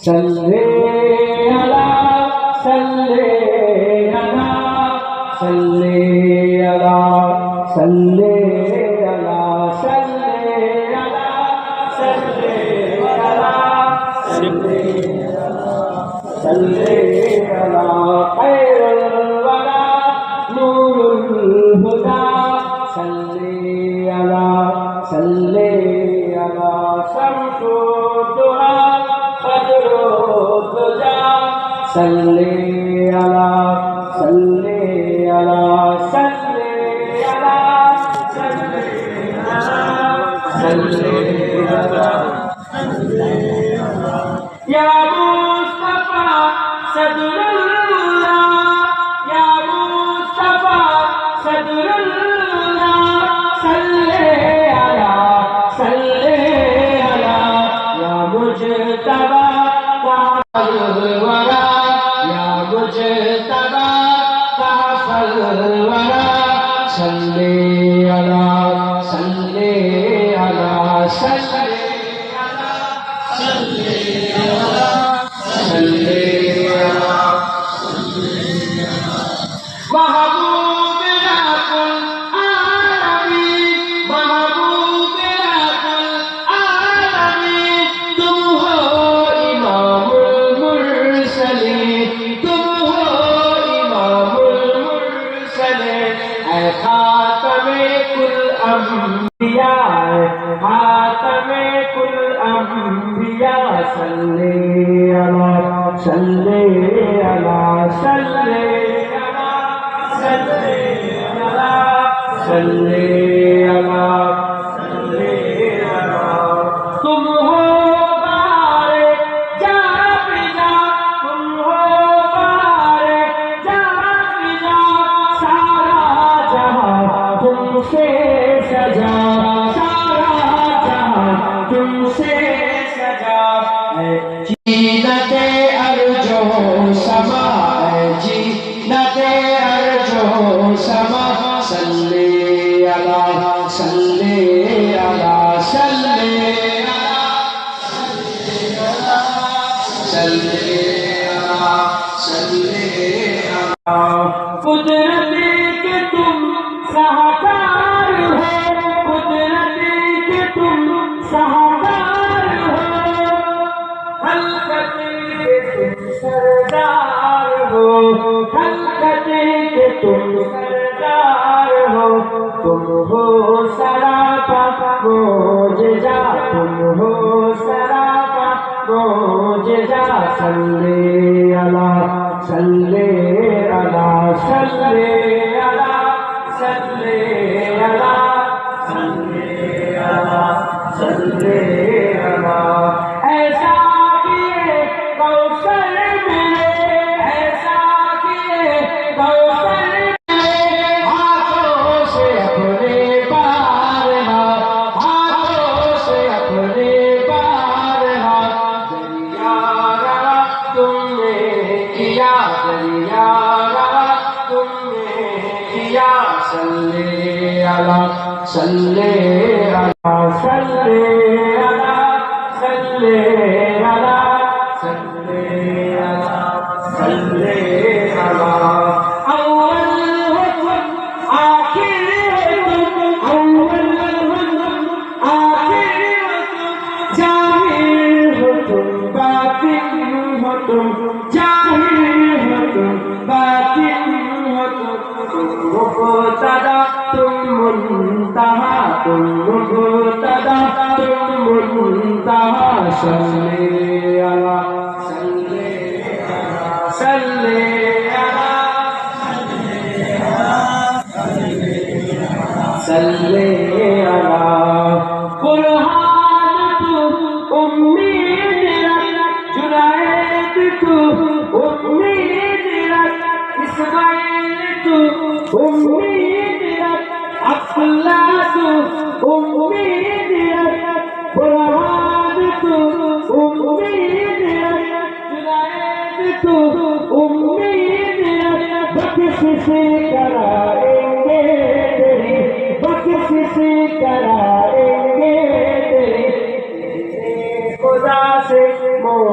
صلی علی صلی علی صلی علی صلی علی صلی علی صلی علی خیر الورى نور الهدى صلی علی شمس الضحى فجر الضجى صلی علی صلی علی صلی علی صلی علی یا مصطفی صدر اللہ یا مصطفی صدر اللہ صلی علی یا مجتبی الورى یا مجتبی الورى صلی علی صلی علی صلی محبوب رب العالمین محبوب رب العالمین تم ہو امام المرسلین تم ہو امام المرسلین اے خاتم کل انبیاء خاتم کل انبیاء صلی علی صلی علی صلی صلی علی تم ہو بہار جا فضا تم ہو بہار جا فضا سارا جہاں تم سے سجا سارا جہاں تم سے سجا جینت ارجو سما جینت ارجو سما صلی علی صلی علی صلی صلی صلی قدرت کے تم سہکار ہو قدرت کے تم سہکار ہو خلقت کے تم سردار ہو خلقت کے تم سردار ہو تم ہو سراپا معجزہ تم ہو سراپا معجزہ صلی علی صلی علی صلی علی صلی علی صلی علی صلی علی ایسا کیے کوثر ملے ایسا کیے کوثر صلی علی صلی علی صلی علی صلی علی صلی علی صلی علی اول ہو تم آخر ہو تم اول ہو تم آخر ہو تم ظاہر ہو تم باطن ہو تم ظاہر ہو تم باطن ہو تم مبتدا تم منتہا تم مبتدا تم منتہا صلی علی صلی علی صلی علی صلی علی قرآن تو امید رکھ جنید تو امید رکھ اسماعیل تو امید رکھ عبداللہ تو امید رکھ قرآن تو امید رکھ جنید تو امید رکھ بخش سے کرائیں گے تیری بخش سے کرائیں گے تیری خدا سے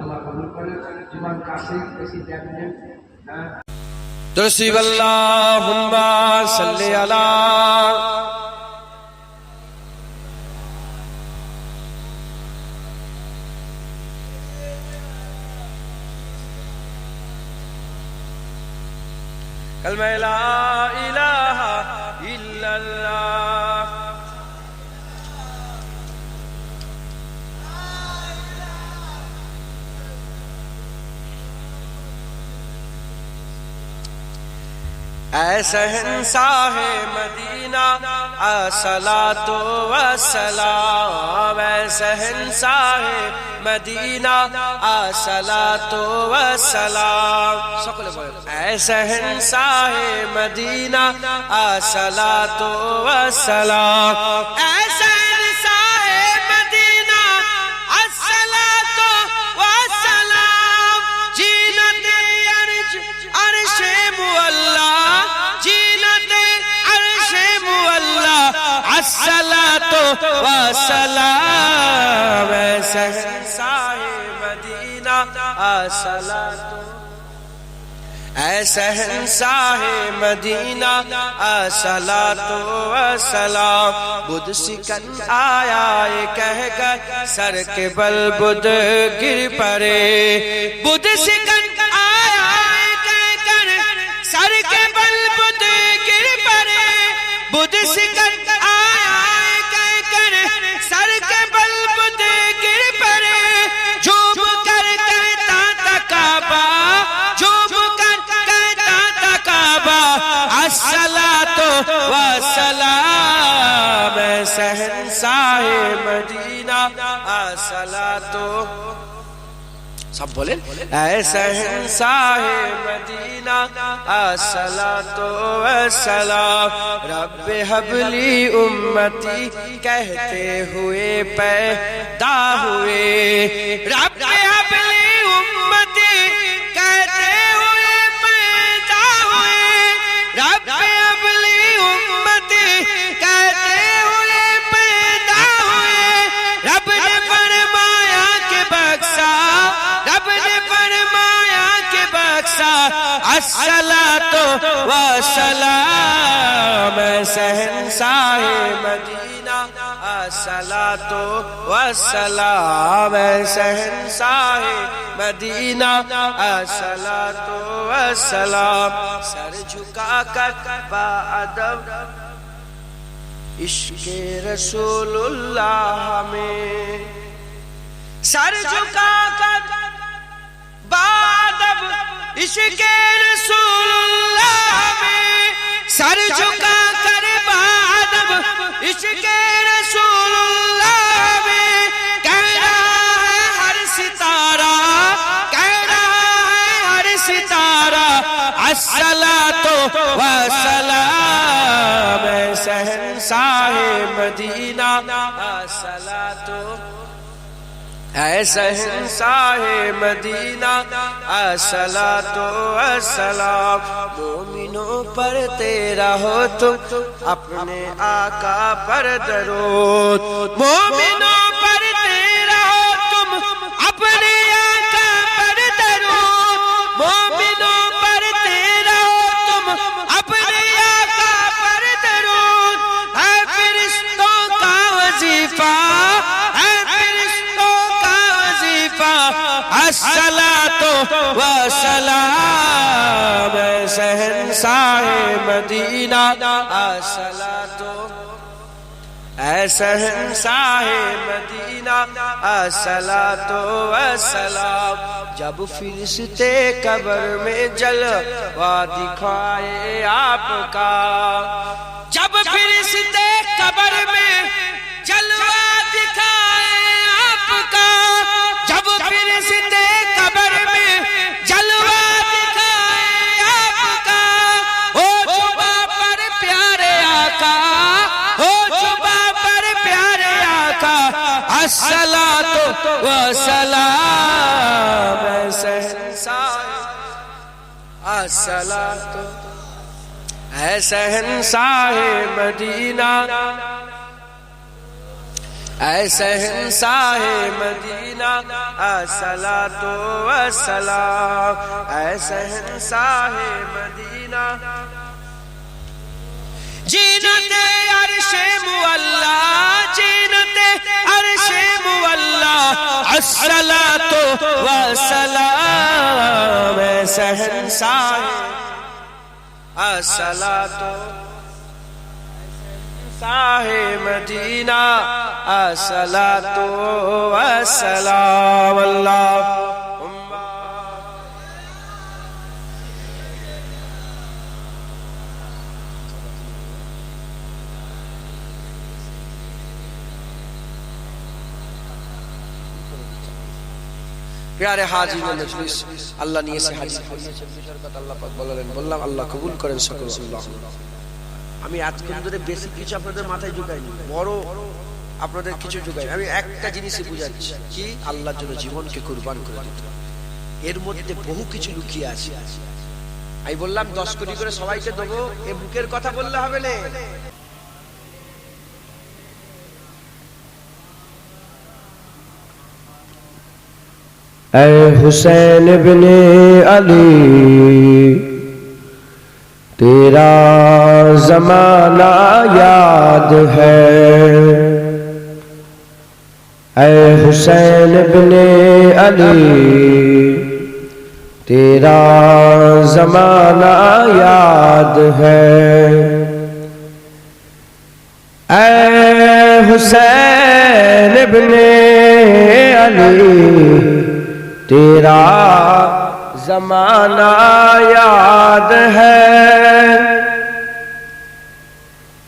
Allah kabul করে জীবন কাছে বেশি দেখবেন درسي اللهم صل على كلمة لا إله إلا الله اے شہنشاہ مدینہ الصلاۃ والسلام، اے شہنشاہ مدینہ الصلاۃ والسلام، সকলে বলেন اے شہنشاہ مدینہ الصلاۃ والسلام، اے شہنشاہ مدینہ الصلاۃ والسلام، جینت عرش مولا، جینت عرش مولا، الصلاۃ والسلام، اے شہنشاہ مدینہ الصلاۃ، اے شہنشاہ مدینہ الصلاۃ والسلام، بدھ سکن آیا یہ کہہ کر سر کے بل بدھ گر پڑے، بدھ سکن آیا یہ کہہ کر سر کے بل بدھ گر پڑے، بدھ سکن آیا یہ کہہ کر سر کے بل بدھ گر پڑے، جھوم کر کہتا تھا کعبہ، جھوم کر کہتا تھا کعبہ، الصلاۃ والسلام، اے شہنشاہ مدینہ الصلاۃ، سب بولیں اے شہنشاہ مدینہ الصلاۃ والسلام، رب حب لی امتی کہتے ہوئے پیدا ہوئے، رب حب لی امتی کہتے ہوئے پیدا ہوئے، رب حب لی امتی کہتے ہوئے پیدا ہوئے، رب نے فرمایا کہ بخشا، رب نے فرمایا کہ بخشا، الصلاۃ والسلام، اے شہنشاہ مدینہ الصلاۃ والسلام، اے شہنشاہ مدینہ الصلاۃ والسلام، سر جھکا کر باادب عشق رسول اللہ میں، سر جھکا کر بادب عشق رسول اللہ میں، سر جھکا کر بادب عشق رسول اللہ میں، کہہ رہا ہے ہر ستارہ، کہہ رہا ہے ہر ستارہ، الصلاۃ والسلام، اے شہنشاہ مدینہ الصلاۃ، اے شہنشاہ مدینہ الصلاۃ والسلام، مومنوں پر تیرا ہو تم اپنے آقا پر درود، مومنوں پر تیرا ہو تم اپنے آقا پر درود، مومنوں پر تیرا ہو تم اپنے آقا پر درود، ہے فرشتوں کا وظیفہ، ہے فرشتوں کا وظیفہ، الصلاۃ والسلام، اے شہنشاہ مدینہ الصلاۃ، اے شہنشاہ مدینہ الصلاۃ والسلام، جب فرشتے قبر میں جلوہ دکھائے آپ کا، جب فرشتے قبر میں جلوہ دکھائے آپ کا، جب فرشتے قبر میں جلوہ دکھائے آپ کا، ہو جبہ پر پیارے آقا، ہو جبہ پر پیارے آقا، الصلاۃ والسلام، اے شہنشاہ الصلاۃ، اے شہنشاہ مدینہ، اے شہنشاہ مدینہ الصلاۃ والسلام، اے شہنشاہ مدینہ، جینت عرش مولا، جینت عرش مولا، الصلاۃ والسلام، اے شہنشاہ الصلاۃ، شہنشاہ مدینہ الصلاۃ والسلام، اللہم প্যারে হাজির মজলিস, আল্লাহ নিয়ে এসে হাজির করিয়েছেন। দুটার কথা আল্লাহ পাক বললাম আল্লাহ কবুল করেন সকল। আমি এতক্ষণ ধরে বেশি কিছু আপনাদের মাথায় ঢুকাইনি, বড় আপনাদের কিছু ঢুকাইনি। আমি একটা জিনিসই বুঝাচ্ছি, কি আল্লাহর জন্য জীবনকে কুরবান করে দিতে, এর মধ্যে বহু কিছু লুকিয়ে আছে। আমি বললাম 10 কোটি করে সবাইকে দেবো, এ বুকের কথা বললে হবে না। اے حسین ابن علی تیرا زمانہ یاد ہے، اے حسین ابن علی تیرا زمانہ یاد ہے، اے حسین ابن علی تیرا زمانہ یاد ہے،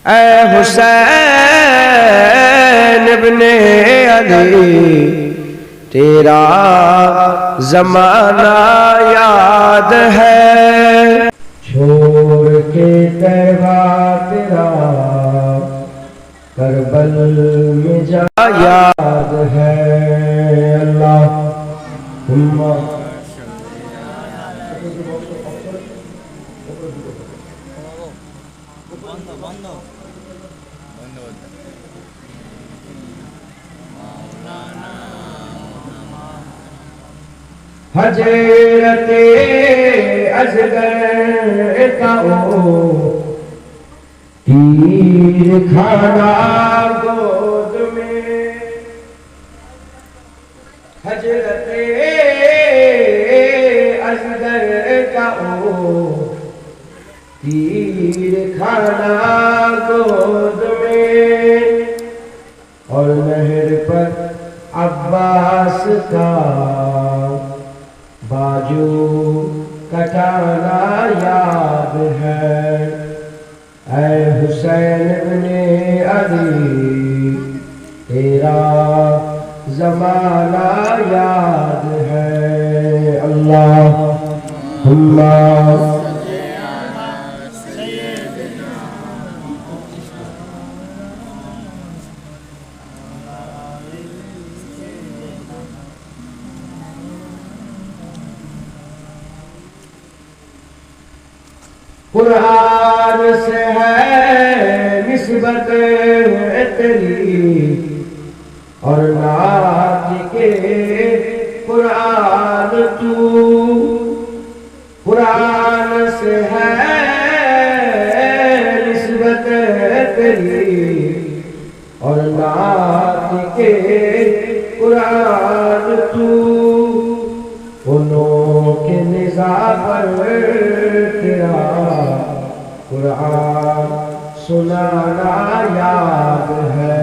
اے حسین ابن علی تیرا زمانہ یاد ہے، چھوڑ کے طیبہ تیرا کربل میں جا یاد ہے، اللہ حضرت اصغر کا تیر کھانا گود میں، حضرت اصغر کا تیر کھانا گود میں، اور نہر پر عباس کا باجو کٹانا یاد ہے، اے حسین ابن علی تیرا زمانہ یاد ہے، اللہم قرآن سے ہے نسبت تیری، اور نعت کے قرآن تو، قرآن سے ہے نسبت تیری، اور نعت کے قرآن تو، انہوں کے نظام پر تیرا قرآن سنانا یاد ہے،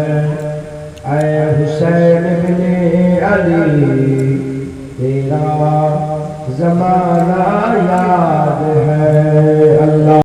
اے حسین ابن علی تیرا زمانہ